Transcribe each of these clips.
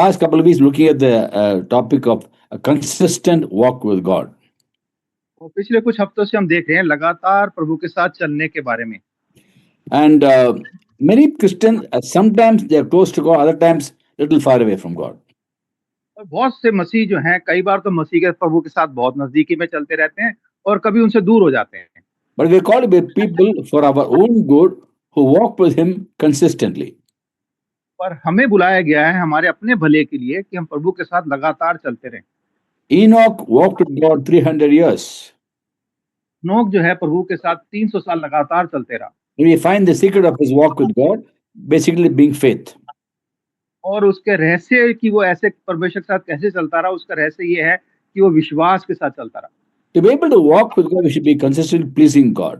last couple of weeks looking at the topic of a consistent walk with God. और पिछले कुछ हफ्तों से हम देख रहे हैं लगातार प्रभु के साथ चलने के बारे में। And many Christians, sometimes they are close to God, other times little far away from God. और बहुत से मसीह जो हैं कई बार तो मसीह के प्रभु के साथ बहुत नजदीकी में चलते रहते हैं और कभी उनसे दूर हो जाते हैं। But we are called to be people for our own good who walk with Him consistently. पर हमें बुलाया गया है हमारे अपने भले के लिए कि हम प्रभु के साथ लगातार चलते रहें। Enoch walked with God 300 years. नोक जो है प्रभु के साथ 300 साल लगातार चलते रहा। We find the secret of his walk with God basically being faith. और उसके रहस्य कि वो ऐसे परमेश्वर के साथ कैसे चलता रहा, उसका रहस्य ये है कि वो विश्वास के साथ चलता रहा। To be able to walk with God, we should be consistently pleasing God.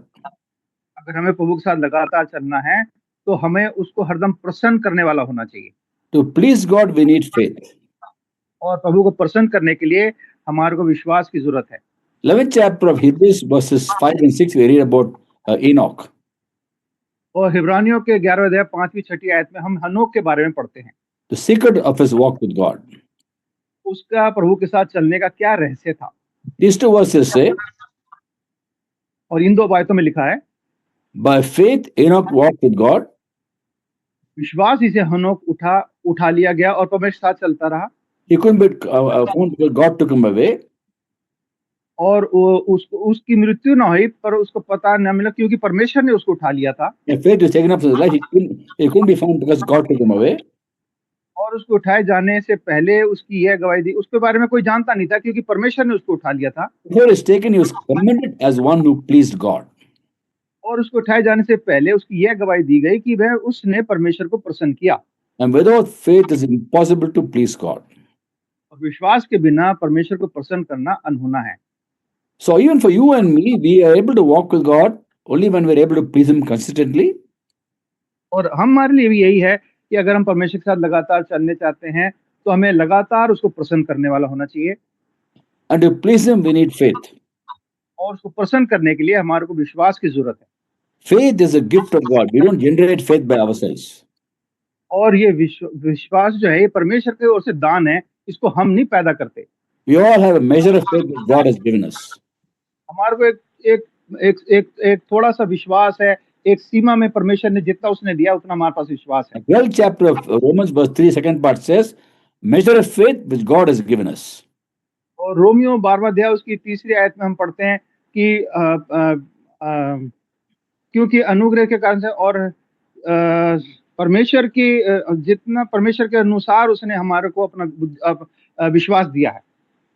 अगर हमें प्रभु के साथ लगातार चलना है तो हमें उसको हरदम प्रसन्न करने वाला होना चाहिए। To please God, we need faith. और प्रभु को प्रसन्न करने के लिए हमारे को विश्वास की जरूरत है। 11th chapter of Hebrews verses 5 and 6 we read about Enoch. और हिब्रानियों के 11वें अध्याय 5वीं 6वीं आयत में हम हनोक के बारे में पढ़ते हैं। The secret of his walk with God. उसका प्रभु के साथ चलने का क्या रहस्य था। These two verses say, और इन दो आयतों में लिखा है, by faith Enoch walked with God. विश्वास ही से हनोक उठा लिया गया और परमेश्वर के साथ चलता रहा। He couldn't be found because God took him away. और उसकी मृत्यु न हुई पर उसको पता न मिला क्योंकि परमेश्वर ने उसको उठा लिया था। Faith was taken up in his life. He couldn't be found because God took him away. और उसको उठाए जाने से पहले उसकी यह गवाही दी, उसके बारे में कोई जानता नहीं था क्योंकि परमेश्वर ने उसको उठा लिया था। Before he was taken, he was commended as one who pleased God. और उसको उठाए जाने से पहले उसकी यह गवाही दी गई कि वह उसने परमेश्वर को प्रसन्न किया। And without faith, it's impossible to please God. और विश्वास के बिना परमेश्वर को प्रसन्न करना अनहोना है। So even for you and me, we are able to walk with God only when we're able to please Him consistently. और हमारे लिए भी यही है कि अगर हम परमेश्वर के साथ लगातार चलने चाहते हैं तो हमें लगातार उसको प्रसन्न करने वाला होना चाहिए। And to please Him, we need faith. और उसको प्रसन्न करने के लिए हमारे को विश्वास की जरूरत है। Faith is a gift of God. We don't generate faith by ourselves. और ये विश्वास जो है ये परमेश्वर की ओर से दान है, इसको हम नहीं पैदा करते। We all have a measure of faith that God has given us. हमारे को एक थोड़ा सा विश्वास है, एक सीमा में परमेश्वर ने जितना उसने दिया उतना हमारे पास विश्वास है। 12th chapter of Romans verse 3 second part says, measure of faith which God has given us. और रोमियो 12वां अध्याय उसकी तीसरी आयत में हम पढ़ते हैं कि क्योंकि अनुग्रह के कारण से और परमेश्वर की जितना परमेश्वर के अनुसार उसने हमारे को अपना विश्वास दिया है।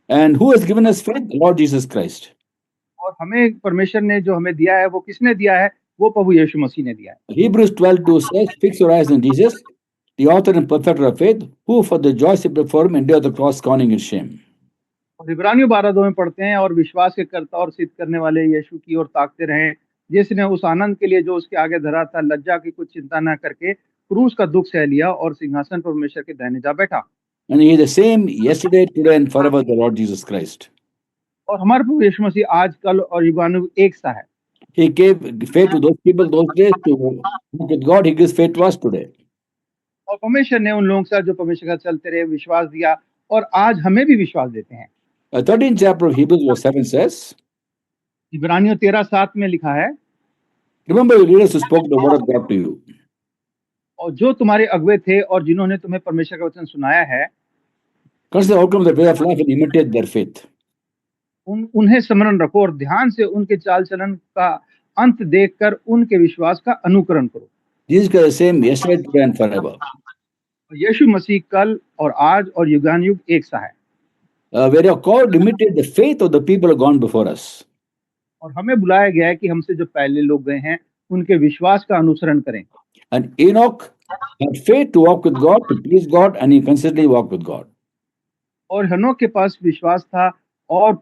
And who has given us faith? Lord Jesus Christ. और हमें परमेश्वर ने जो हमें दिया है वो किसने दिया है? वो प्रभु यीशु मसीह ने दिया है। Hebrews 12:2 says, fix your eyes on Jesus, the author and perfecter of faith, who for the joy set before him endured the cross, scorning its shame. और इब्रानियों 12:2 में पढ़ते हैं, और विश्वास के कर्ता और सिद्ध करने वाले यीशु की ओर ताकते रहें, जिसने उस आनंद के लिए जो उसके आगे धरा था लज्जा की कुछ चिंता न करके क्रूस का दुख सह लिया और सिंहासन पर परमेश्वर के दाहिने जा बैठा। And he is the same yesterday, today and forever, the Lord Jesus Christ. और हमारे प्रभु यीशु मसीह आज कल और युगानुयुग एक सा है। He gave faith to those people those days to with God. He gives faith to us today. और परमेश्वर ने उन लोगों के साथ जो परमेश्वर का चलते रहे विश्वास दिया और आज हमें भी विश्वास देते हैं। 13th chapter of Hebrews verse 7 says, इब्रानियों 13:7 में लिखा है, remember the leaders who spoke the word of God to you. और जो तुम्हारे अगुवे थे और जिन्होंने तुम्हें परमेश्वर का वचन सुनाया है, consider the outcome of the way of life and imitate their faith. उन्हें स्मरण रखो और ध्यान से उनके चाल चलन का अंत देखकर उनके विश्वास का अनुकरण करो। Jesus Christ is the same yesterday, today and forever. यीशु मसीह कल और आज और युगानुयुग एक सा है। We are called to imitate the faith of the people who have gone before us. और हमें बुलाया गया है कि हमसे जो पहले लोग गए हैं उनके विश्वास का अनुसरण करें। And Enoch had faith to walk with God, to please God, and he consistently walked with God. और हनोक के पास विश्वास था और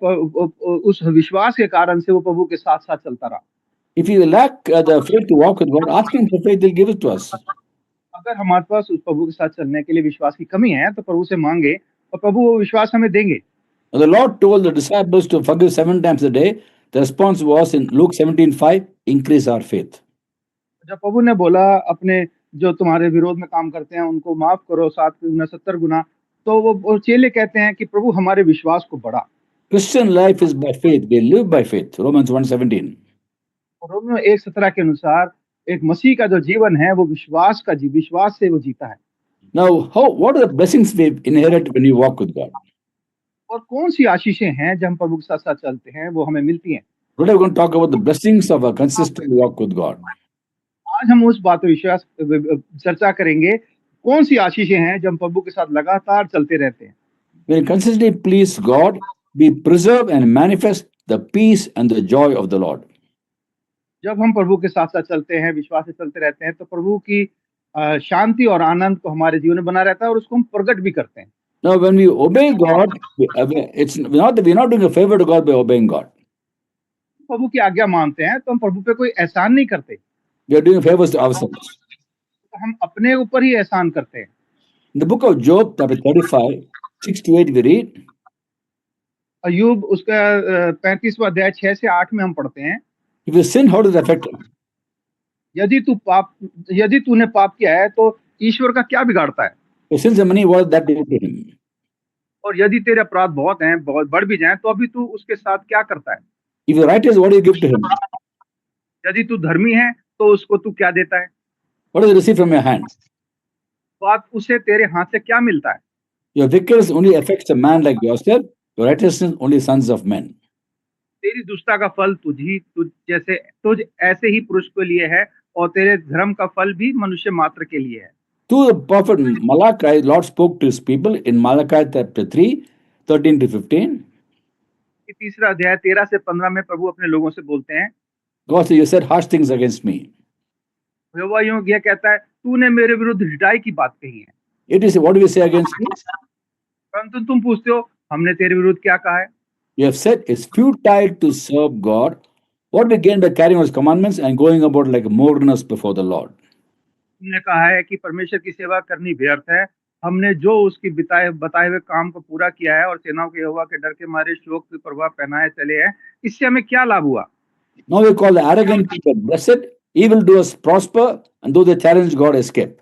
उस विश्वास के कारण से वो प्रभु के साथ साथ चलता रहा। If you lack the faith to walk with God, ask Him for faith; He'll give it to us. अगर हमारे पास उस प्रभु के साथ चलने के लिए विश्वास की कमी है तो प्रभु से मांगे और प्रभु वो विश्वास हमें देंगे। The Lord told the disciples to forgive 7 times a day. The response was in Luke 17:5, increase our faith. जब प्रभु ने बोला अपने जो तुम्हारे विरोध में काम करते हैं उनको माफ करो 7 गुना 70 गुना, तो वो चेले कहते हैं कि प्रभु हमारे विश्वास को बढ़ा। Christian life is by faith. We live by faith. Romans 1:17. और रोमियो 1:17 के अनुसार एक मसीह का जो जीवन है वो विश्वास से वो जीता है। Now, what are the blessings we inherit when you walk with God? और कौन सी आशीषें हैं जब हम प्रभु के साथ साथ चलते हैं वो हमें मिलती हैं। Today we're going to talk about the blessings of a consistent walk with God. आज हम उस बात पर चर्चा करेंगे कौन सी आशीषें हैं जब हम प्रभु के साथ लगातार चलते रहते हैं। When you consistently please God, we preserve and manifest the peace and the joy of the Lord. जब हम प्रभु के साथ साथ चलते हैं, विश्वास से चलते रहते हैं, तो प्रभु की शांति और आनंद को हमारे जीवन में बना रहता है और उसको हम प्रकट भी करते हैं। Now, when we obey God, it's not that we're not doing a favor to God by obeying God. प्रभु की आज्ञा मानते हैं तो हम प्रभु पे कोई एहसान नहीं करते, We are doing favors to ourselves. तो हम अपने ऊपर ही एहसान करते हैं। In the book of Job, chapter 35, 6 to 8, we read, अय्यूब उसका 35वां अध्याय 6 से 8 में हम पढ़ते हैं, if you sin, how does it affect him? यदि तूने पाप किया है तो ईश्वर का क्या बिगाड़ता है, If sins and money, what does that do to him? और यदि तेरे अपराध बहुत बढ़ भी जाएं तो अभी तू उसके साथ क्या करता है। If you're righteous, what do you give to him? यदि तू धर्मी है तो उसको तू क्या देता है, What does he receive from your hands? बात उसे तेरे हाथ से क्या मिलता है। Your wickedness only affects a man like yourself, your righteousness only sons of men. तेरी दुष्टता का फल तुझ ऐसे ही पुरुष के लिए है और तेरे धर्म का फल भी मनुष्य मात्र के लिए है। To the prophet Malachi, Lord spoke to his people in Malachi chapter 3, 13 to 15. तीसरा अध्याय 13 से 15 में प्रभु अपने लोगों से बोलते हैं, God said, you said harsh things against me. यहोवा यह कहता है, तूने मेरे विरुद्ध ढिठाई की बात कही है। It is, what do we say against me? परंतु तुम पूछते हो हमने तेरे विरुद्ध क्या कहा है। You have said it's futile to serve God. What we gain by carrying His commandments and going about like mourners before the Lord? तुमने कहा है कि परमेश्वर की सेवा करनी व्यर्थ है, हमने जो उसकी बताए हुए काम को पूरा किया है और सेनाओं के यहोवा के डर के मारे शोक के प्रभाव पहनाए चले हैं, इससे हमें क्या लाभ हुआ। Now we call the arrogant people blessed, evildoers prosper, and though they challenge God, escape.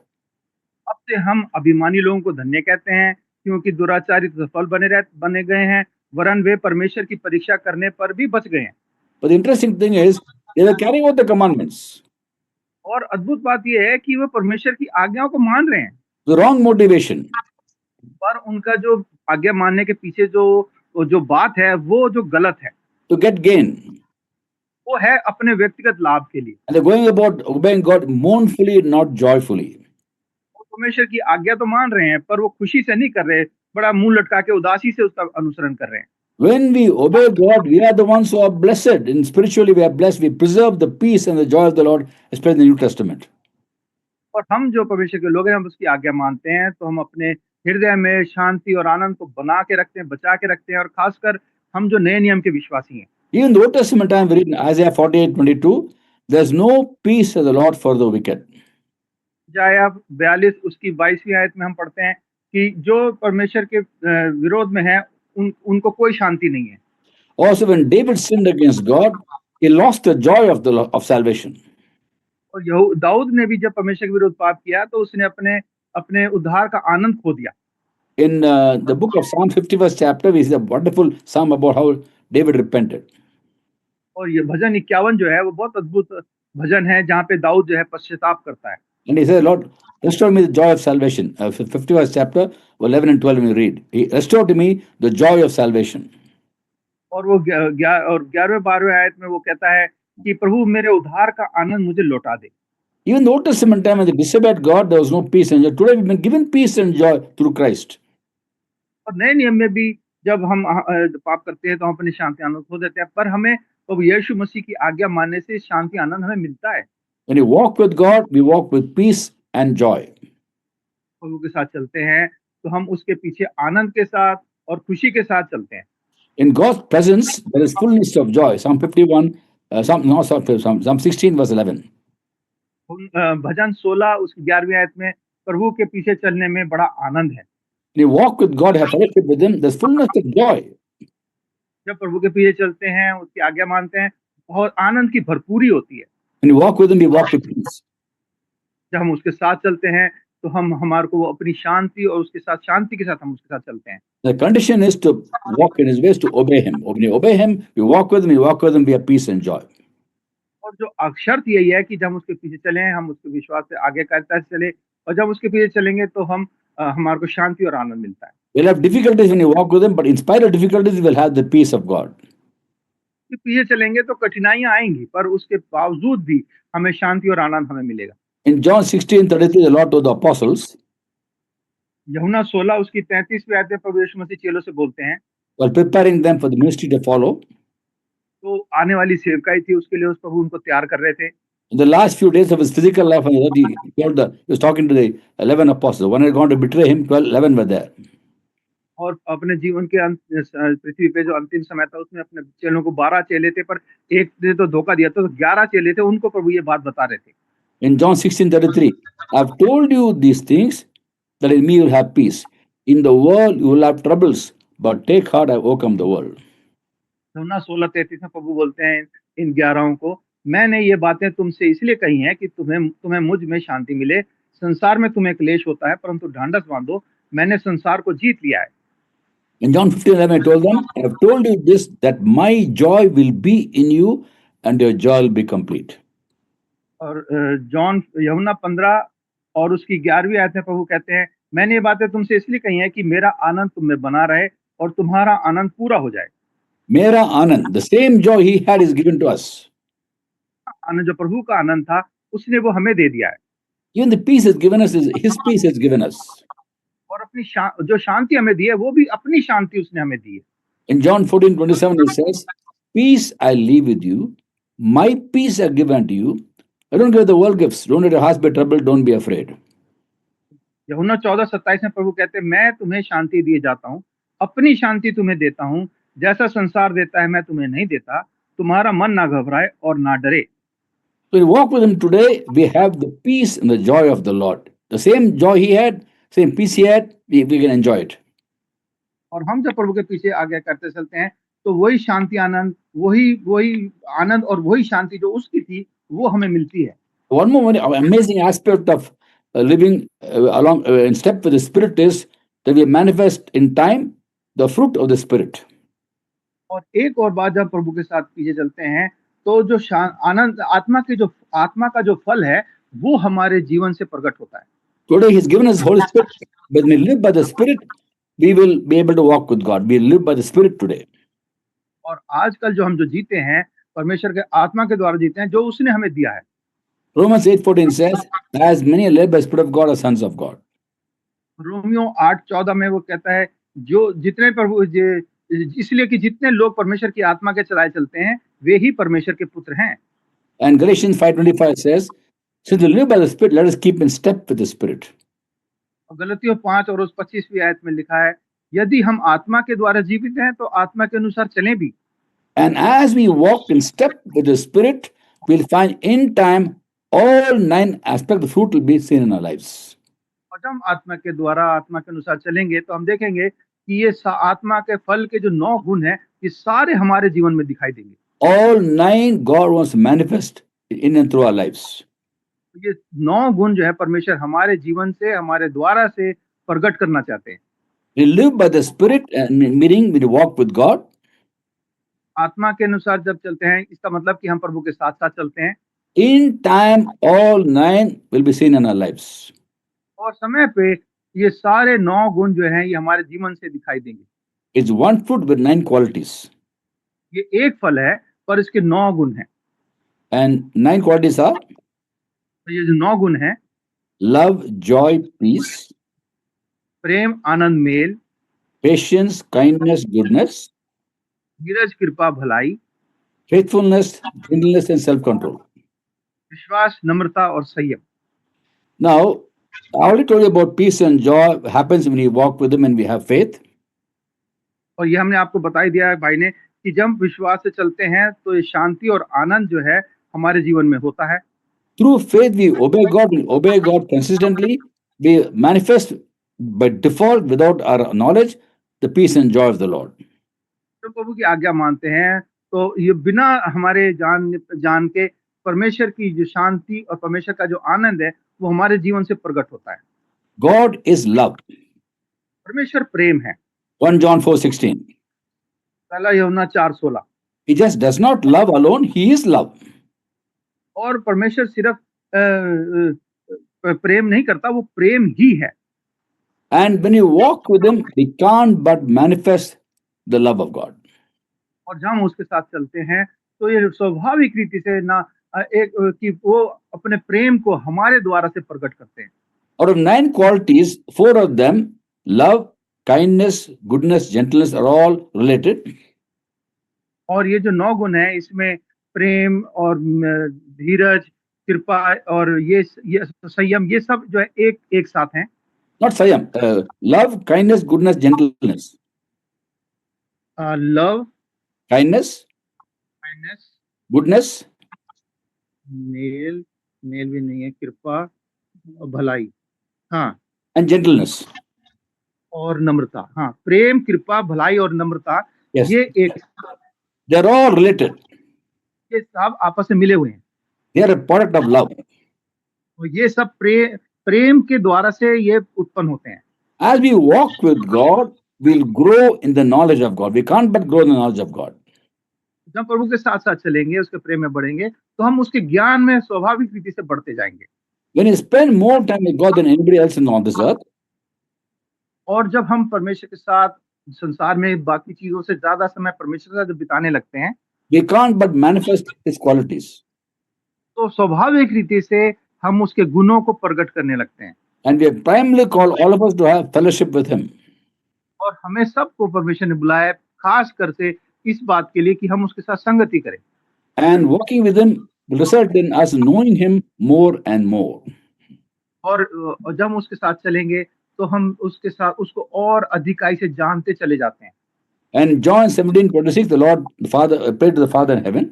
अब से हम अभिमानी लोगों को धन्य कहते हैं क्योंकि दुराचारी तो सफल बने गए हैं, वरन वे परमेश्वर की परीक्षा करने पर भी बच गए हैं। But the interesting thing is, they were carrying out the commandments. और अद्भुत बात यह है कि वे परमेश्वर की आज्ञाओं को मान रहे हैं, The wrong motivation. पर उनका जो आज्ञा मानने के पीछे जो बात है वो जो गलत है, To get gain. वो है अपने व्यक्तिगत लाभ के लिए। And they're going about obeying God mournfully, not joyfully. परमेश्वर की आज्ञा तो मान रहे हैं पर वो खुशी से नहीं कर रहे, बड़ा मुंह लटका के उदासी से उसका अनुसरण कर रहे हैं। When we obey God, we are the ones who are blessed. And spiritually, we are blessed. We preserve the peace and the joy of the Lord, especially in the New Testament. और हम जो परमेश्वर के लोग हैं, हम उसकी आज्ञा मानते हैं तो हम अपने हृदय में शांति और आनंद को बना के रखते हैं, बचा के रखते हैं, और खासकर हम जो नए नियम के विश्वासी हैं। Even in the Old Testament time, we read in Isaiah 48:22, there's no peace of the Lord for the wicked. इस्राया 42 उसकी 22वीं आयत में हम पढ़ते हैं कि जो परमेश्वर के विरोध में है उनको कोई शांति नहीं है। Also, when David sinned against God, he lost the joy of salvation. और दाऊद ने भी जब परमेश्वर के विरुद्ध पाप किया तो उसने अपने उद्धार का आनंद खो दिया। In the book of Psalm 51st chapter, we see a wonderful psalm about how David repented. और ये भजन 51 जो है वो बहुत अद्भुत भजन है जहाँ पे दाऊद जो है पश्चाताप करता है। And he said, Lord, restore me the joy of salvation. 51st chapter, 11 and 12 we read. He restored to me the joy of salvation. और वो 11वें 12वें आयत में वो कहता है कि प्रभु मेरे उद्धार का आनंद मुझे लौटा दे। Even in the Old Testament time, when they disobeyed God, there was no peace and joy. Today we've been given peace and joy through Christ. और नए नियम में भी जब हम पाप करते हैं तो हम अपनी शांति आनंद खो देते हैं, पर हमें प्रभु यीशु मसीह की आज्ञा मानने से शांति आनंद हमें मिलता है। When you walk with God, we walk with peace and joy. प्रभु के साथ चलते हैं तो हम उसके पीछे आनंद के साथ और खुशी के साथ चलते हैं। In God's presence, there is fullness of joy. Psalm 51, Psalm 16, verse 11. भजन 16 उसकी 11वीं आयत में प्रभु के पीछे चलने में बड़ा आनंद है। When you walk with God, have fellowship with Him, there's fullness of joy. जब प्रभु के पीछे चलते हैं, उसकी आज्ञा मानते हैं, बहुत आनंद की भरपूरी होती है। When you walk with Him, we walk with peace. जब हम उसके साथ चलते हैं तो हम हमारे को वो अपनी शांति और उसके साथ शांति के साथ हम उसके साथ चलते हैं। The condition is to walk in his ways, to obey him. When you obey him, you walk with him, you walk with him, we have peace and joy. और जो शर्त यही है कि जब हम उसके पीछे चलें, हम उसके विश्वास से आगे करते चले, और जब उसके पीछे चलेंगे तो हम हमारे को शांति और आनंद मिलता है। We'll have difficulties when you walk with him, but in spite of difficulties, you will have the peace of God. उसके पीछे चलेंगे तो कठिनाइयां आएंगी, पर उसके बावजूद भी हमें शांति और आनंद हमें मिलेगा। In John 16:33, the Lord told the apostles, यूहन्ना 16 उसकी 33वीं आयत में प्रभु यीशु मसीह चेलों से बोलते हैं, while preparing them for the ministry to follow, तो आने वाली सेवकाई थी उसके लिए उस प्रभु उनको तैयार कर रहे थे। in the last few days of his physical life on the earth, he was talking to the 11 apostles. One had gone to betray him, 11 were there. और अपने जीवन के पृथ्वी पे जो अंतिम समय था उसमें अपने चेलों को 12 चेले थे, पर एक ने तो धोखा दिया, तो 11 चेले थे, उनको प्रभु ये बात बता रहे थे। In John 16:33, I've told you these things that in me you'll have peace. In the world you will have troubles, but take heart, I've overcome the world. यूहन्ना 16:33 में प्रभु बोलते हैं इन 11 को, मैंने ये बातें तुमसे इसलिए कही हैं कि तुम्हें मुझ में शांति मिले। संसार में तुम्हें क्लेश होता है, परंतु ढांढस बांधो, मैंने संसार को जीत लिया है। In John 15:11, I told them, I have told you this, that my joy will be in you and your joy will be complete. और यूहन्ना 15 और उसकी 11वीं आयत में प्रभु कहते हैं, मैंने ये बातें तुमसे इसलिए कही हैं कि मेरा आनंद तुम में बना रहे और तुम्हारा आनंद पूरा हो जाए। Mera Anand, the same joy he had is given to us. आनंद जो प्रभु का आनंद था, उसने वो हमें दे दिया है। Even the peace is given us, his peace is given us. और अपनी जो शांति हमें दी है, वो भी अपनी शांति उसने हमें दी है। In John 14:27, he says, peace I leave with you, my peace I give unto you. I don't give the world gifts. Don't let your hearts be troubled, don't be afraid. यूहन्ना 14:27 में प्रभु कहते हैं, मैं तुम्हें शांति दिए जाता हूँ, अपनी शांति तुम्हें देता हूँ, जैसा संसार देता है मैं तुम्हें नहीं देता। तुम्हारा मन ना घबराए और ना डरे। So we walk with him today, we have the peace and the joy of the Lord. The same joy he had, same peace he had, we can enjoy it. और हम जब प्रभु के पीछे आगे करते चलते हैं, तो वही शांति आनंद, वही आनंद और वही शांति जो उसकी थी, वो हमें मिलती है। One more amazing aspect of living along in step with the Spirit is that we manifest in time the fruit of the Spirit. और एक और बात, जब प्रभु के साथ पीछे चलते हैं, तो जो आनंद आत्मा का जो फल है, वो हमारे जीवन से प्रकट होता है। Today he's given us Holy Spirit. When we live by the Spirit, we will be able to walk with God. We live by the Spirit today. और आजकल जो हम जीते हैं, परमेश्वर के आत्मा के द्वारा जीते हैं, जो उसने हमें दिया है। Romans 8:14 says, as many are led by the Spirit of God are sons of God. Romeo 8:14 में वो कहता है, जो जितने प्रभु इसलिए कि जितने लोग परमेश्वर की आत्मा के चलाए चलते हैं, वे ही परमेश्वर के पुत्र हैं। And Galatians 5:25 says, since we live by the Spirit, let us keep in step with the Spirit. और गलतियों 5 और उस 25वीं आयत में लिखा है, यदि हम आत्मा के द्वारा जीवित हैं, तो आत्मा के अनुसार चलें भी। And as we walk in step with the Spirit, we'll find in time all 9 aspects of the fruit will be seen in our lives. और जब हम आत्मा के द्वारा आत्मा के अनुसार चलेंगे, तो हम देखेंगे कि ये आत्मा के फल के जो 9 गुण हैं, ये सारे हमारे जीवन में दिखाई देंगे। All 9 God wants to manifest in and through our lives. ये 9 गुण जो है परमेश्वर हमारे जीवन से, हमारे द्वारा से प्रकट करना चाहते हैं। We live by the Spirit, meaning we walk with God. आत्मा के अनुसार जब चलते हैं, इसका मतलब कि हम प्रभु के साथ साथ चलते हैं। In time, all 9 will be seen in our lives. और समय पे ये सारे 9 गुण जो हैं, ये हमारे जीवन से दिखाई देंगे। It's one fruit with 9 qualities. ये एक फल है, पर इसके 9 गुण हैं। And 9 qualities are तो ये जो 9 गुण हैं, love, joy, peace, प्रेम, आनंद, मेल, patience, kindness, goodness, धीरज, कृपा, भलाई, faithfulness, gentleness, and self-control. विश्वास, नम्रता और संयम। Now, I already told you about peace and joy happens when we walk with Him and we have faith. और ये हमने आपको बता ही दिया है भाई ने, कि जब विश्वास से चलते हैं, तो ये शांति और आनंद जो है हमारे जीवन में होता है। Through faith, we obey God consistently. We manifest by default, without our knowledge, the peace and joy of the Lord. तो प्रभु की आज्ञा मानते हैं, तो ये बिना हमारे जान के परमेश्वर की जो शांति और परमेश्वर का जो आनंद है, वो हमारे जीवन से प्रकट होता है। God is love. परमेश्वर प्रेम है। 1 John 4:16. पहला यूहन्ना 4:16। He just does not love alone, he is love. और परमेश्वर सिर्फ प्रेम नहीं करता, वो प्रेम ही है। And when you walk with him, we can't but manifest the love of God. और जब हम उसके साथ चलते हैं तो ये स्वाभाविक रीति से ना कि वो अपने प्रेम को हमारे द्वारा से प्रकट करते हैं। Out of 9 qualities, 4 of them, love, kindness, goodness, gentleness, are all related. और ये जो 9 गुण है, इसमें प्रेम और धीरज, कृपा और ये संयम, ये सब जो है एक साथ हैं। Not sayam, love, kindness, goodness, gentleness. Love, Kindness, kindness, goodness, मेल भी नहीं है, कृपा और भलाई, हाँ, and gentleness. और नम्रता। हाँ, प्रेम, कृपा, भलाई और नम्रता, Yes. ये एक, They're all related. ये सब आपस में मिले हुए हैं। They are a product of love. और ये सब प्रेम के द्वारा से ये उत्पन्न होते हैं। As we walk with God, we'll grow in the knowledge of God. We can't but grow in the knowledge of God. जब प्रभु के साथ साथ चलेंगे, उसके प्रेम में बढ़ेंगे, तो हम उसके ज्ञान में स्वाभाविक रीति से बढ़ते जाएंगे। When you spend more time with God than anybody else on this earth, और जब हम परमेश्वर के साथ संसार में बाकी चीजों से ज्यादा समय परमेश्वर के साथ बिताने लगते हैं, we can't but manifest his qualities. तो स्वाभाविक रीति से हम उसके गुणों को प्रकट करने लगते हैं। And we are primarily called all of us to have fellowship with him. और हमें सबको परमेश्वर ने बुलाया है, खास कर से इस बात के लिए कि हम उसके साथ संगति करें। And walking with him will result in us knowing him more and more. और जब हम उसके साथ चलेंगे तो हम उसके साथ उसको और अधिकाई से जानते चले जाते हैं। And John 17:26, the Lord, the Father, prayed to the Father in heaven.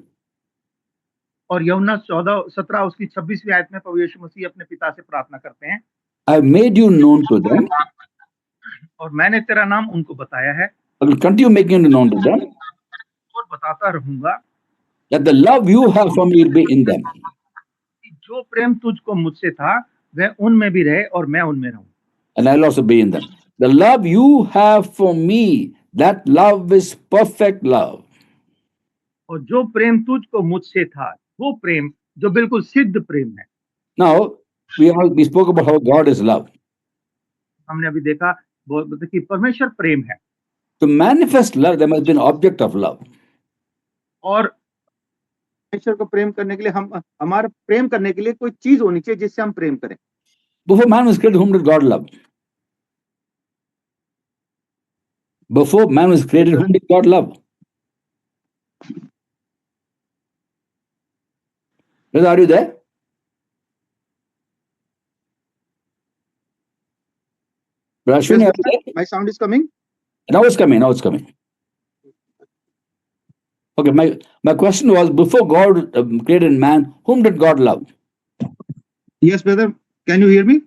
और यूहन्ना 14:17 उसकी 26वीं आयत में प्रभु यीशु मसीह अपने पिता से प्रार्थना करते हैं, I have made you known to them. और मैंने तेरा नाम उनको बताया है I will continue making you known to them. और बताता रहूंगा That the love you have for me will be in them. कि जो प्रेम तुझको मुझसे था वह उनमें भी रहे और मैं उनमें रहूं। And I'll also be in them. The love you have for me, that love is perfect love. और जो प्रेम तुझको मुझसे था, वो प्रेम जो बिल्कुल सिद्ध प्रेम है। Now, we spoke about how God is love. हमने अभी देखा कि परमेश्वर प्रेम है। To manifest love, there must be an object of love. और परमेश्वर को प्रेम करने के लिए हमारा प्रेम करने के लिए कोई चीज होनी चाहिए जिससे हम प्रेम करें। Before man was created, whom did God love? Before man was created, whom did God love? Brother, are you there? Brother Ashwini, are you there? My sound is coming. Now it's coming. Now it's coming. Okay, my question was, before God created man, whom did God love? Yes, brother. Can you hear me?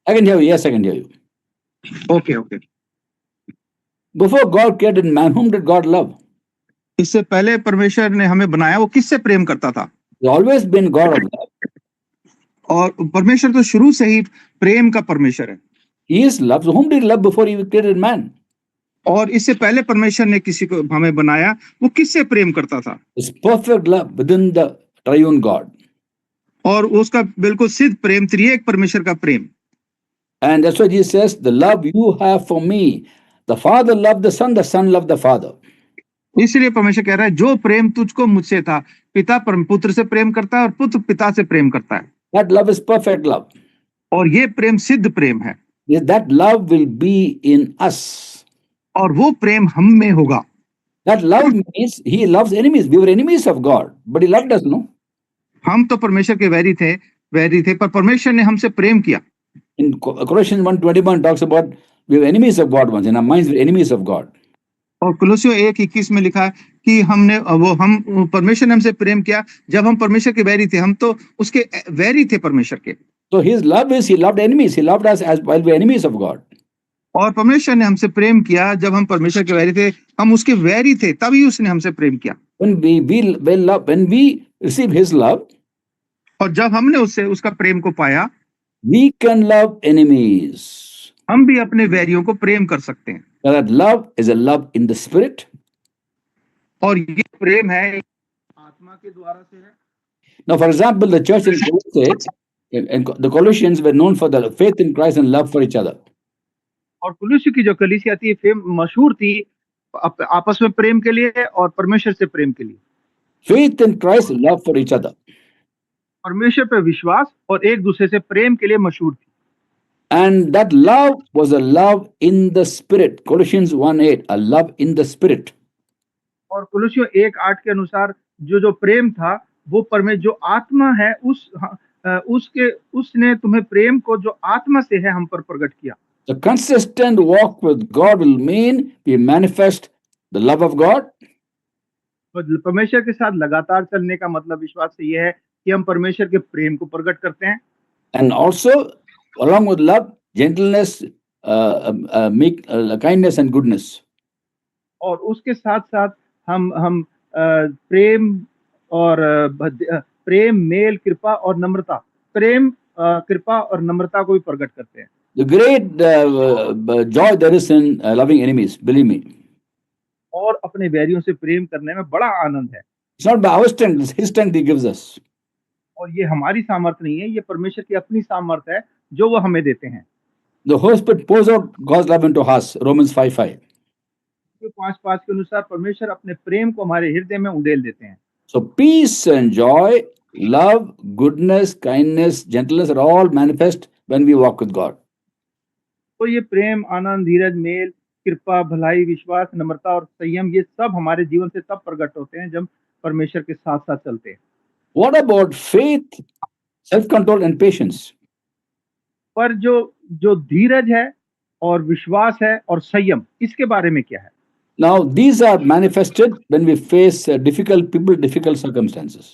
I can hear you. Yes, I can hear you. Okay. Before God created man, whom did God love? इससे पहले परमेश्वर ने हमें बनाया, वो किससे प्रेम करता था? He's always been God of love. और परमेश्वर तो शुरू से ही प्रेम का परमेश्वर है। He is love. So whom did he love before he created man? और इससे पहले परमेश्वर ने किसी को हमें बनाया, वो किससे प्रेम करता था? It's perfect love within the triune God. और उसका बिल्कुल सिद्ध प्रेम, त्रिएक परमेश्वर का प्रेम। And that's why Jesus says, the love you have for me, the Father loved the Son loved the Father. इसलिए परमेश्वर कह रहा है, जो प्रेम तुझको मुझसे था, पिता पुत्र से प्रेम करता है और पुत्र पिता से प्रेम करता है। That love is perfect love. और ये प्रेम सिद्ध प्रेम है। That love will be in us. और वो प्रेम हम में होगा। That love means he loves enemies. We were enemies of God, but he loved us, no? हम तो परमेश्वर के वैरी थे, पर परमेश्वर ने हमसे प्रेम किया। In Colossians 1:21 talks about we were enemies of God once. In our minds, we were enemies of God. और कुलुस्सियों 1:21 में लिखा है कि हम परमेश्वर ने हमसे प्रेम किया जब हम परमेश्वर के वैरी थे। हम तो उसके वैरी थे परमेश्वर के। So his love is he loved enemies. He loved us as while we were enemies of God. और परमेश्वर ने हमसे प्रेम किया जब हम परमेश्वर के वैरी थे, हम उसके वैरी थे, तभी उसने हमसे प्रेम किया। When we receive his love, और जब हमने उसका प्रेम को पाया, We can love enemies. हम भी अपने वैरियों को प्रेम कर सकते हैं, But that love is a love in the spirit. और ये प्रेम है आत्मा के द्वारा से है। Now, for example, the church in Colossae, and the Colossians were known for the faith in Christ and love for each other. और कुलुस्य की जो कलीसिया थी फेम मशहूर थी आपस में प्रेम के लिए और परमेश्वर से प्रेम के लिए। Faith in Christ, love for each other. परमेश्वर पे विश्वास और एक दूसरे से प्रेम के लिए मशहूर थी। And that love was a love in the spirit. Colossians 1:8, a love in the spirit. और कुलुस्सियों 1:8 के अनुसार जो प्रेम था वो जो आत्मा है उसने तुम्हें प्रेम को जो आत्मा से है हम पर प्रकट किया। The consistent walk with God will mean we manifest the love of God. और परमेश्वर के साथ लगातार चलने का मतलब विश्वास से ये है कि हम परमेश्वर के प्रेम को प्रकट करते हैं। And also, along with love, gentleness, meek, kindness and goodness. और उसके साथ साथ हम प्रेम और प्रेम, मेल, कृपा और नम्रता, प्रेम, कृपा और नम्रता को भी प्रकट करते हैं। The great joy there is in loving enemies, believe me. और अपने बैरियों से प्रेम करने में बड़ा आनंद है। It's not by our strength, it's His strength He gives us. और ये हमारी सामर्थ्य नहीं है, ये परमेश्वर की अपनी सामर्थ्य है जो वो हमें देते हैं। The Holy Spirit pours out God's love into us, Romans 5:5. 5:5 के अनुसार परमेश्वर अपने प्रेम को हमारे हृदय में उंडेल देते हैं। So peace and joy, love, goodness, kindness, gentleness are all manifest when we walk with God. तो ये प्रेम, आनंद, धीरज, मेल, कृपा, भलाई, विश्वास, नम्रता और संयम ये सब हमारे जीवन से तब प्रकट होते हैं जब परमेश्वर के साथ-साथ चलते हैं। What about faith, self-control and patience? पर जो धीरज है और विश्वास है और संयम इसके बारे में क्या है? Now these are manifested when we face difficult people, difficult circumstances.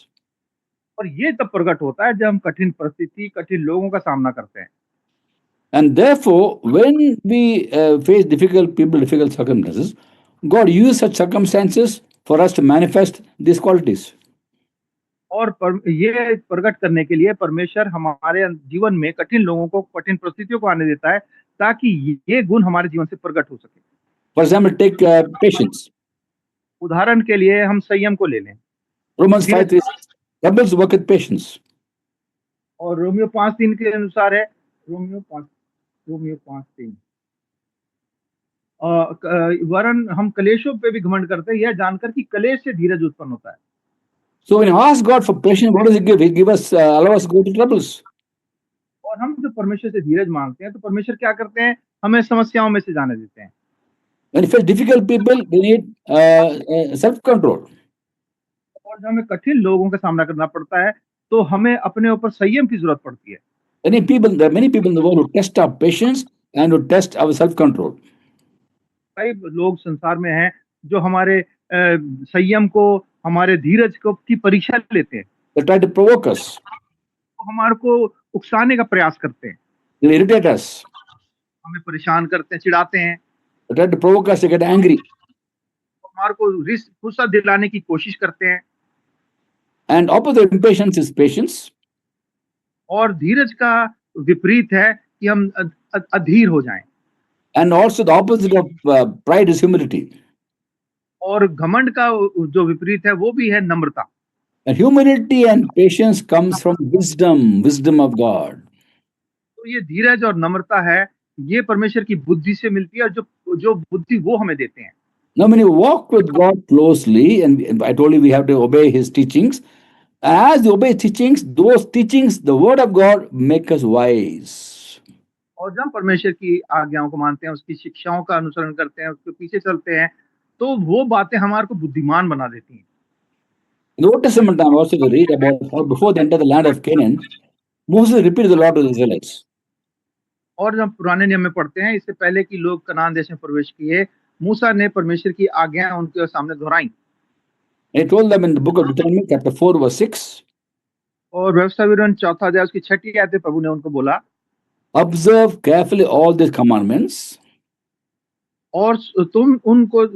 और ये तब प्रकट होता है जब हम कठिन परिस्थिति, कठिन लोगों का सामना करते हैं। And therefore, when we face difficult people, difficult circumstances, God uses such circumstances for us to manifest these qualities. और ये प्रकट करने के लिए परमेश्वर हमारे जीवन में कठिन लोगों को, कठिन परिस्थितियों को आने देता है ताकि ये गुण हमारे जीवन से प्रकट हो सके। For example, take patience. उदाहरण के लिए हम संयम को ले लें। Romans 5:3, troubles work with patience. और रोमियो 5:3 के अनुसार है, रोमियो 5:3 वरन हम कलेशों पे भी घमंड करते हैं, यह जानकर कि कलेश से धीरज उत्पन्न होता है। So when you ask God for patience, what does He give? He give us, allow us to go to troubles. और हम जब परमेश्वर से धीरज मांगते हैं तो परमेश्वर क्या करते हैं, हमें समस्याओं में से जाने देते हैं। When you face difficult people, we need self-control. और जब हमें कठिन लोगों का सामना करना पड़ता है तो हमें अपने ऊपर संयम की जरूरत पड़ती है। There are many people in the world who test our patience and who test our self-control. कई लोग संसार में हैं जो हमारे संयम को, हमारे धीरज को की परीक्षा लेते हैं। They try to provoke us. वो हमारे को उकसाने का प्रयास करते हैं। They irritate us. हमें परेशान करते हैं, चिढ़ाते हैं। They try to provoke us to get angry. हमारे को गुस्सा दिलाने की कोशिश करते हैं। And opposite impatience is patience. और धीरज का विपरीत है कि हम अधीर हो जाएं। And also the opposite of pride is humility. और घमंड का जो विपरीत है वो भी है नम्रता। And humility and patience comes from wisdom of God. तो ये धीरज और नम्रता है, ये परमेश्वर की बुद्धि से मिलती है और जो बुद्धि वो हमें देते हैं। Now when you walk with God closely, and I told you we have to obey His teachings, as you obey teachings, those teachings, the word of God make us wise. और जब परमेश्वर की आज्ञाओं को मानते हैं, उसकी शिक्षाओं का अनुसरण करते हैं, उसके पीछे चलते हैं, तो वो बातें हमारे को बुद्धिमान बना देती हैं। In the Old Testament time also we read about how before they entered the land of Canaan, Moses repeated the law to the Israelites. और जब पुराने नियम में पढ़ते हैं, इससे पहले कि लोग कनान देश में प्रवेश किए, मूसा ने परमेश्वर की आज्ञाएं उनके सामने दोहराई। He told them in the book of Deuteronomy chapter 4 verse 6. और व्यवस्था विवरण 4 अध्याय उसकी 6 आयत में प्रभु ने उनको बोला, Observe carefully all these commandments. और तुम उनको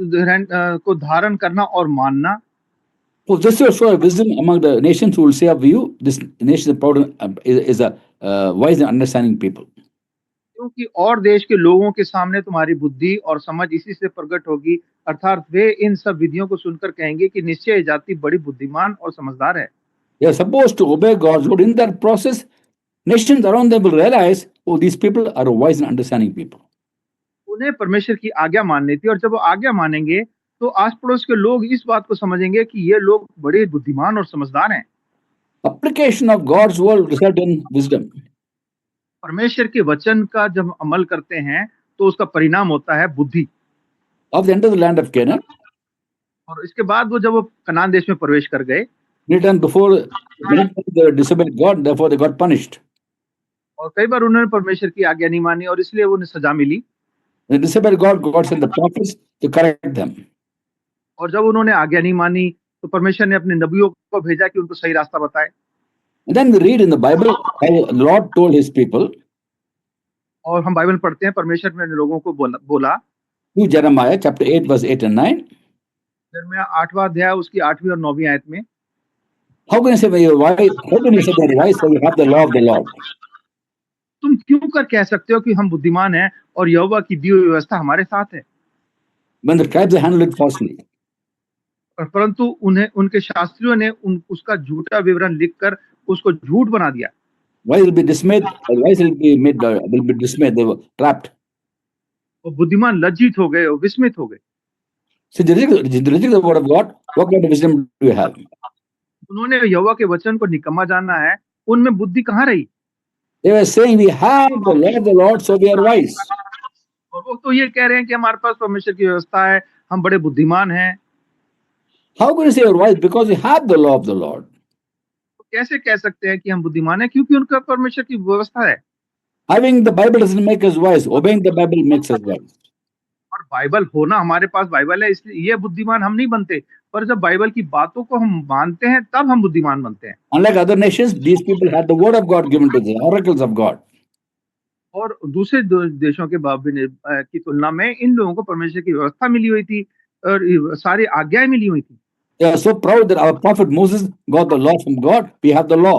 को धारण करना और मानना। For just to show wisdom among the nations who will say of you, this nation is proud is a wise and understanding people. क्योंकि और देश के लोगों के सामने तुम्हारी बुद्धि और समझ इसी से प्रकट होगी, अर्थात वे इन सब विधियों को सुनकर कहेंगे कि निश्चय ये जाति बड़ी बुद्धिमान और समझदार है। They are supposed to obey God's word. In that process, nations around them will realize, oh, these people are wise and understanding people. उन्हें परमेश्वर की आज्ञा माननी थी, और जब वो आज्ञा मानेंगे तो आस पड़ोस के लोग इस बात को समझेंगे कि ये लोग बड़े बुद्धिमान और समझदार हैं। Application of God's word result in wisdom. परमेश्वर के वचन का जब अमल करते हैं तो उसका परिणाम होता है बुद्धि। Of the end of the land of Canaan, और इसके बाद वो जब वो कनान देश में प्रवेश कर गए, written before they disobeyed God, therefore they got punished. और कई बार उन्होंने परमेश्वर की आज्ञा नहीं मानी और इसलिए उन्हें सजा मिली। They disobeyed God, God sent the prophets to correct them. और जब उन्होंने आज्ञा नहीं मानी तो परमेश्वर ने अपने नबियों को भेजा कि उनको सही रास्ता बताए। And then we read in the Bible how the Lord told his people और हम बाइबल पढ़ते हैं, परमेश्वर ने लोगों को बोला through Jeremiah chapter 8 verse 8 and 9. यिर्मयाह 8वां अध्याय उसकी 8वीं और 9वीं आयत में, How can you say you're wise? How can you say they're wise when you have the law of the Lord? तुम क्यों कर कह सकते हो कि हम बुद्धिमान हैं और यहोवा की दी हुई व्यवस्था हमारे साथ है, When the tribes handle it falsely. परंतु उन्हें उनके शास्त्रियों ने उसका झूठा विवरण लिखकर उसको झूठ बना दिया। Wise will be dismayed, or wise will be dismayed, they were trapped. और बुद्धिमान लज्जित हो गए और विस्मित हो गए। So they reject the word of God. What kind of wisdom do you have? उन्होंने यहोवा के वचन को निकम्मा जाना है, उनमें बुद्धि कहाँ रही? They were saying, we have the law of the Lord, so we are wise. और वो तो ये कह रहे हैं कि हमारे पास परमेश्वर की व्यवस्था है, हम बड़े बुद्धिमान हैं। How can you say you're wise? Because you have the law of the Lord. तो कैसे कह सकते हैं कि हम बुद्धिमान हैं? क्योंकि उनका परमेश्वर की व्यवस्था है। Having the Bible doesn't make us wise. Obeying the Bible makes us wise. और बाइबल होना, हमारे पास बाइबल है इसलिए ये बुद्धिमान हम नहीं बनते, पर जब बाइबल की बातों को हम मानते हैं तब हम बुद्धिमान बनते हैं। Unlike other nations, these people had the word of God given to them, oracles of God. और दूसरे देशों के की तुलना में इन लोगों को परमेश्वर की व्यवस्था मिली हुई थी और सारी आज्ञाएं मिली हुई थी। They are so proud that our prophet Moses got the law from God. We have the law.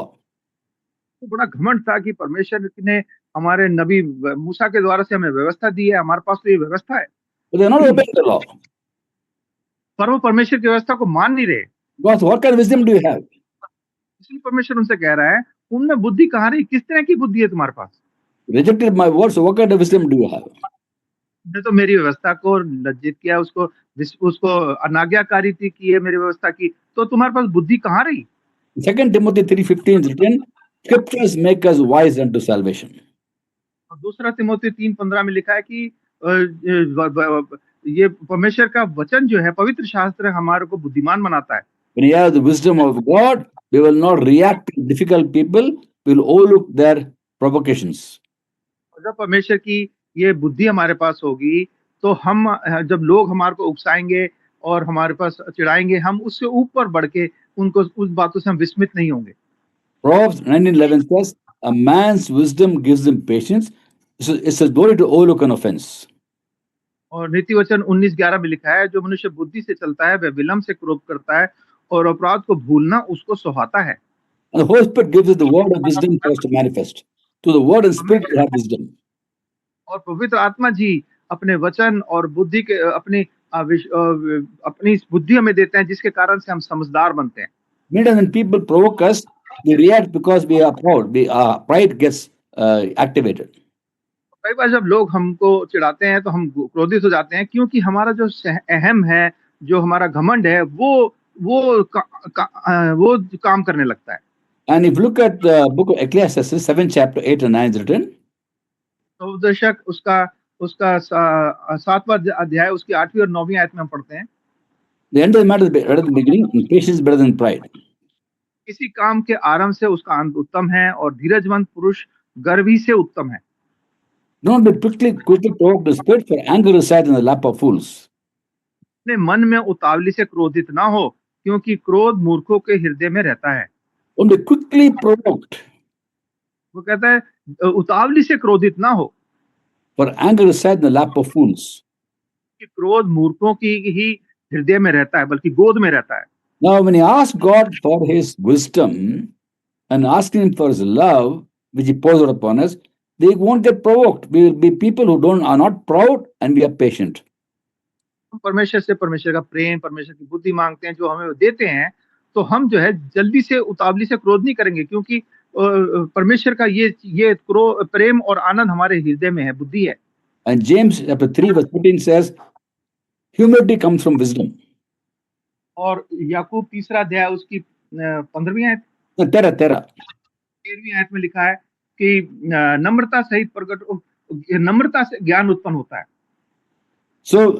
तो बड़ा घमंड था कि परमेश्वर ने हमारे नबी मूसा के द्वारा से हमें व्यवस्था दी है, हमारे पास तो ये व्यवस्था है। But they are not obeying the law. पर वो परमेश्वर की व्यवस्था को मान नहीं रहे। God, what kind of wisdom do you have? इसलिए परमेश्वर उनसे कह रहा है, उनमें बुद्धि कहाँ रही? किस तरह की बुद्धि है तुम्हारे पास? Rejected my word, so what kind of wisdom do you have? तुमने तो मेरी व्यवस्था को लज्जित किया, उसको अनाज्ञाकारिता की है मेरी व्यवस्था की, तो तुम्हारे पास बुद्धि कहाँ रही? 2 Timothy 3:15 is written, scriptures make us wise unto salvation. और दूसरा तिमोथी 3:15 में लिखा है कि ये परमेश्वर का वचन जो है, पवित्र शास्त्र हमारे को बुद्धिमान बनाता है। When you have the wisdom of God, we will not react to difficult people, we will overlook their provocations. और जब परमेश्वर की ये बुद्धि हमारे पास होगी तो हम जब लोग हमारे को उकसाएंगे और हमारे पास चिढ़ाएंगे, हम उससे ऊपर बढ़ के उनको उस बातों से हम विस्मित नहीं होंगे। Proverbs 19:11 says, a man's wisdom gives him patience. It's a glory to overlook an offense. और नीति वचन 19:11 में लिखा है, जो मनुष्य बुद्धि से चलता है वह विलंब से क्रोध करता है और अपराध को भूलना उसको सुहाता है। And the Holy Spirit gives us the word of wisdom for us to manifest. To the word and spirit we have wisdom. और पवित्र आत्मा जी अपने वचन और बुद्धि के अपनी बुद्धि हमें देते हैं, जिसके कारण से हम समझदार बनते हैं। Many times when people provoke us, we react because we are proud. Pride gets activated. कई बार जब लोग हमको चिढ़ाते हैं तो हम क्रोधित हो जाते हैं, क्योंकि हमारा जो अहम है, जो हमारा घमंड है, वो काम करने लगता है। And if you look at the book of Ecclesiastes, 7 chapter 8 and 9 is written. तो उपदेशक उसका 7वां अध्याय उसकी 8वीं और 9वीं आयत में हम पढ़ते हैं, The end of the matter is better than the beginning, and patience is better than pride. किसी काम के आरंभ से उसका अंत उत्तम है और धीरजवंत पुरुष गर्व ही से उत्तम है। Don't be quickly provoked to spirit, for anger resides in the lap of fools. अपने मन में उतावली से क्रोधित ना हो, क्योंकि क्रोध मूर्खों के हृदय में रहता है। Don't be quickly provoked, वो कहता है उतावली से क्रोधित ना हो, for anger resides in the lap of fools. कि क्रोध मूर्खों की ही हृदय में रहता है, बल्कि गोद में रहता है। Now, when you ask God for His wisdom and asking Him for His love, which He pours out upon us, they won't get provoked. We will be people who are not proud, and we are patient. हम परमेश्वर से परमेश्वर का प्रेम, परमेश्वर की बुद्धि मांगते हैं, जो हमें वो देते हैं, तो हम जो है जल्दी से उतावली से क्रोध नहीं करेंगे, क्योंकि परमेश्वर का ये प्रेम और आनंद हमारे हृदय में है, बुद्धि है। And James chapter 3 verse 14 says, humility comes from wisdom. और याकूब 3 अध्याय उसकी 15वीं आयत, No, terra. 13वीं आयत में लिखा है कि नम्रता सहित नम्रता से ज्ञान उत्पन्न होता है। So,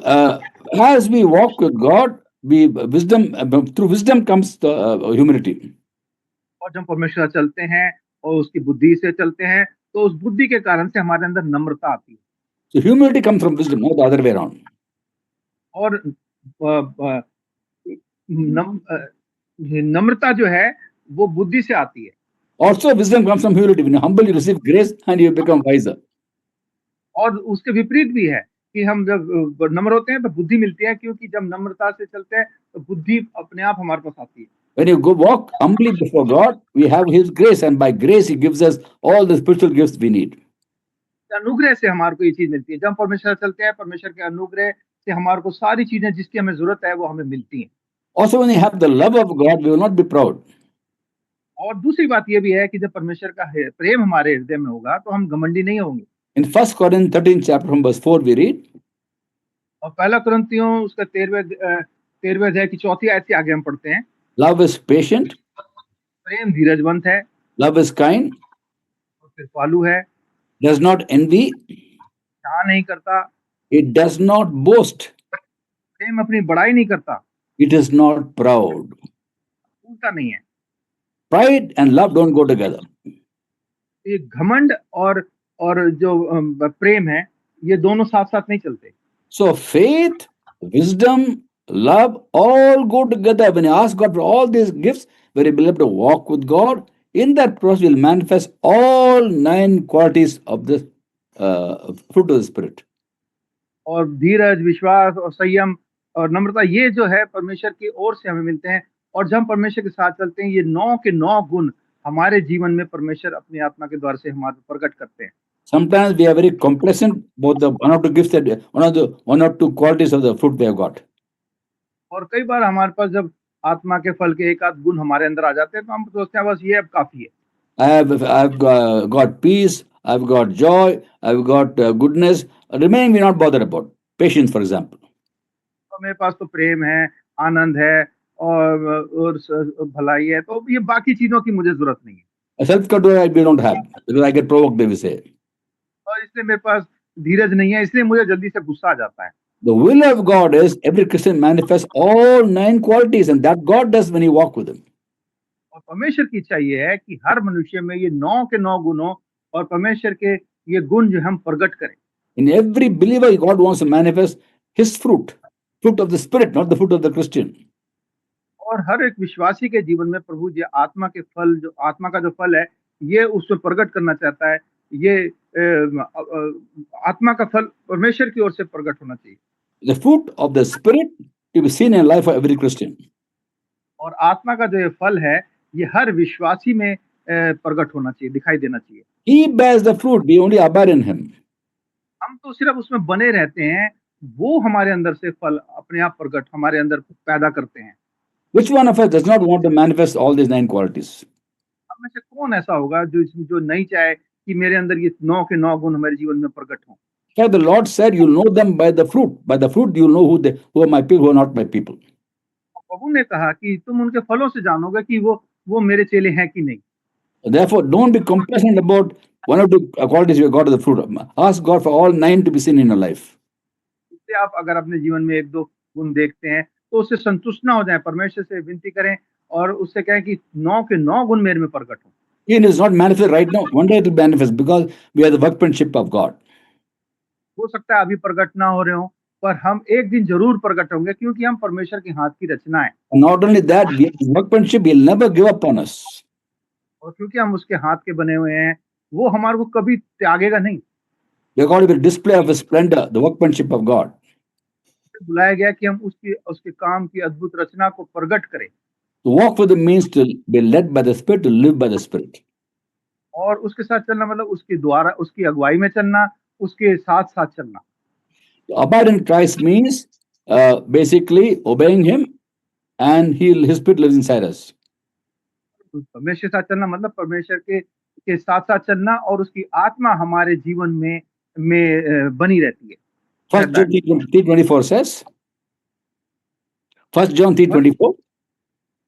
as we walk with God, through wisdom comes the humility. और जब परमेश्वर चलते हैं और उसकी बुद्धि से चलते हैं, तो उस बुद्धि के कारण से हमारे अंदर नम्रता आती है। So, humility comes from wisdom, not the other way around. और नम्रता जो है वो बुद्धि से आती है। Also, wisdom comes from humility. When you humble, you receive grace and you become wiser. और उसके विपरीत भी है कि हम जब नम्र होते हैं तो बुद्धि मिलती है, क्योंकि जब नम्रता से चलते हैं तो बुद्धि अपने आप हमारे पास आती है। When you walk humbly before God, we have His grace, and by grace He gives us all the spiritual gifts we need. अनुग्रह से हमारे को ये चीज मिलती है। जब हम परमेश्वर चलते हैं, परमेश्वर के अनुग्रह से हमारे को सारी चीजें जिसकी हमें जरूरत है वो हमें मिलती हैं। Also, when you have the love of God, we will not be proud. और दूसरी बात ये भी है कि जब परमेश्वर का प्रेम हमारे हृदय में होगा तो हम घमंडी नहीं होंगे। In 1 Corinthians 13 chapter from verse 4 we read, और पहला कुरिन्थियों उसका 13वें अध्याय की 4 आयत से आगे हम पढ़ते हैं। love is patient, प्रेम धीरजवंत है, love is kind, और कृपालु है, does not envy, चाह नहीं करता, it does not boast, प्रेम अपनी बड़ाई नहीं करता, it is not proud. फूलता नहीं है। Pride and love don't go together. ये घमंड और जो प्रेम है, ये दोनों साथ साथ नहीं चलते। So faith, wisdom, love all go together. When you ask God for all these gifts, we're able to walk with God. In that process, we'll manifest all 9 qualities of the fruit of the Spirit. और धीरज, विश्वास और संयम और नम्रता, ये जो है परमेश्वर की ओर से हमें मिलते हैं। और जब हम परमेश्वर के साथ चलते हैं, ये 9 के 9 गुण हमारे जीवन में परमेश्वर अपनी आत्मा के द्वारा से हमारे प्रकट करते हैं। Sometimes we are very complacent about the one or two gifts that one or two qualities of the fruit we have got. और कई बार हमारे पास जब आत्मा के फल के एक आध गुण हमारे अंदर आ जाते हैं, तो हम सोचते हैं बस ये अब काफी है। I've got peace, I've got joy, I've got goodness. Remaining we're not bothered about. Patience, for example. तो मेरे पास तो प्रेम है, आनंद है और भलाई है, तो ये बाकी चीजों की मुझे जरूरत नहीं है। Self-control we don't have because I get provoked, they will say. और इसलिए मेरे पास धीरज नहीं है, इसलिए मुझे जल्दी से गुस्सा आ जाता है। The will of God is every Christian manifests all 9 qualities, and that God does when you walk with Him. और परमेश्वर की इच्छा ये है कि हर मनुष्य में ये 9 के 9 गुण हो, और परमेश्वर के ये गुण जो हम प्रकट करें। In every believer, God wants to manifest His fruit of the Spirit, not the fruit of the Christian. और हर एक विश्वासी के जीवन में प्रभु जी आत्मा के फल, जो आत्मा का जो फल है, ये उसमें प्रकट करना चाहता है। ये आत्मा का फल परमेश्वर की ओर से प्रकट होना चाहिए। The fruit of the Spirit to be seen in life for every Christian. और आत्मा का जो ये फल है, ये हर विश्वासी में प्रकट होना चाहिए, दिखाई देना चाहिए। He bears the fruit, we only abide in Him. हम तो सिर्फ उसमें बने रहते हैं, वो हमारे अंदर से फल अपने आप प्रकट हमारे अंदर पैदा करते हैं। Which one of us does not want to manifest all these 9 qualities? हम में से कौन ऐसा होगा जो नहीं चाहे कि मेरे अंदर ये 9 के 9 गुण हमारे जीवन में प्रकट हों? Yeah, the Lord said, "You'll know them by the fruit. By the fruit, you'll know who are my people, who are not my people." प्रभु ने कहा कि तुम उनके फलों से जानोगे कि वो मेरे चेले हैं कि नहीं। Therefore, don't be complacent about one or two qualities you got of the fruit. Ask God for all 9 to be seen in your life. इससे आप अगर अपने जीवन में 1-2 गुण देखते हैं, तो उससे संतुष्ट ना हो जाएं, परमेश्वर से विनती करें और उससे कहें कि 9 के 9 गुण मेरे में प्रकट हों। It is not manifest right now. One day it will manifest because we are the workmanship of God. हो सकता है अभी प्रकट ना हो रहे हों, पर हम एक दिन जरूर प्रकट होंगे, क्योंकि हम परमेश्वर के हाथ की रचना है। And not only that, we are the workmanship. He'll never give up on us. और क्योंकि हम उसके हाथ के बने हुए हैं, वो हमारे को कभी त्यागेगा नहीं। We are going to be a display of His splendor, the workmanship of God. बुलाया गया कि हम उसके काम की अद्भुत रचना को प्रकट करें। To walk with him means to be led by the Spirit, to live by the Spirit. और उसके साथ चलना मतलब उसके द्वारा, उसकी अगुवाई में चलना, उसके साथ-साथ चलना। To abide in Christ means basically obeying Him, and His Spirit lives inside us. परमेश्वर के साथ चलना मतलब परमेश्वर के साथ-साथ चलना और उसकी आत्मा हमारे जीवन में बनी रहती है। First John 3:24 says. 1 John 3:24.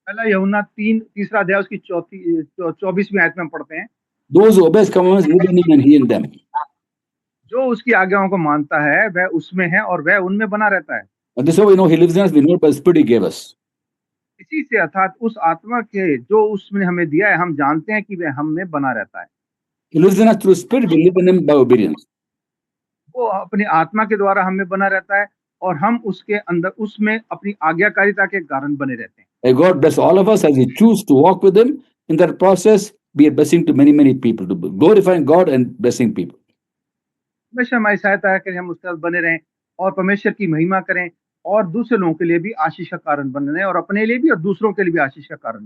पहला यूहन्ना 3 अध्याय उसकी 24वीं आयत में हम पढ़ते हैं। Those who obey His commandments live in Him and He in them. जो उसकी आज्ञाओं को मानता है वह उसमें है और वह उनमें बना रहता है। And this is how we know He lives in us. We know it by the Spirit He gave us. इसी से अर्थात उस आत्मा के जो उसने हमें दिया है, हम जानते हैं कि वह हम में बना रहता है। He lives in us through Spirit. We live in Him by obedience. वो अपनी आत्मा के द्वारा हम में बना रहता है और हम उसके अंदर उसमें अपनी आज्ञाकारिता के कारण बने रहते हैं। May God bless all of us as we choose to walk with Him. In that process, be a blessing to many, many people, to glorifying God and blessing people. हमेशा हमारी सहायता है कि हम उसके साथ बने रहें और परमेश्वर की महिमा करें और दूसरे लोगों के लिए भी आशीष का कारण बने रहें और अपने लिए भी और दूसरों के लिए भी आशीष का कारण बने।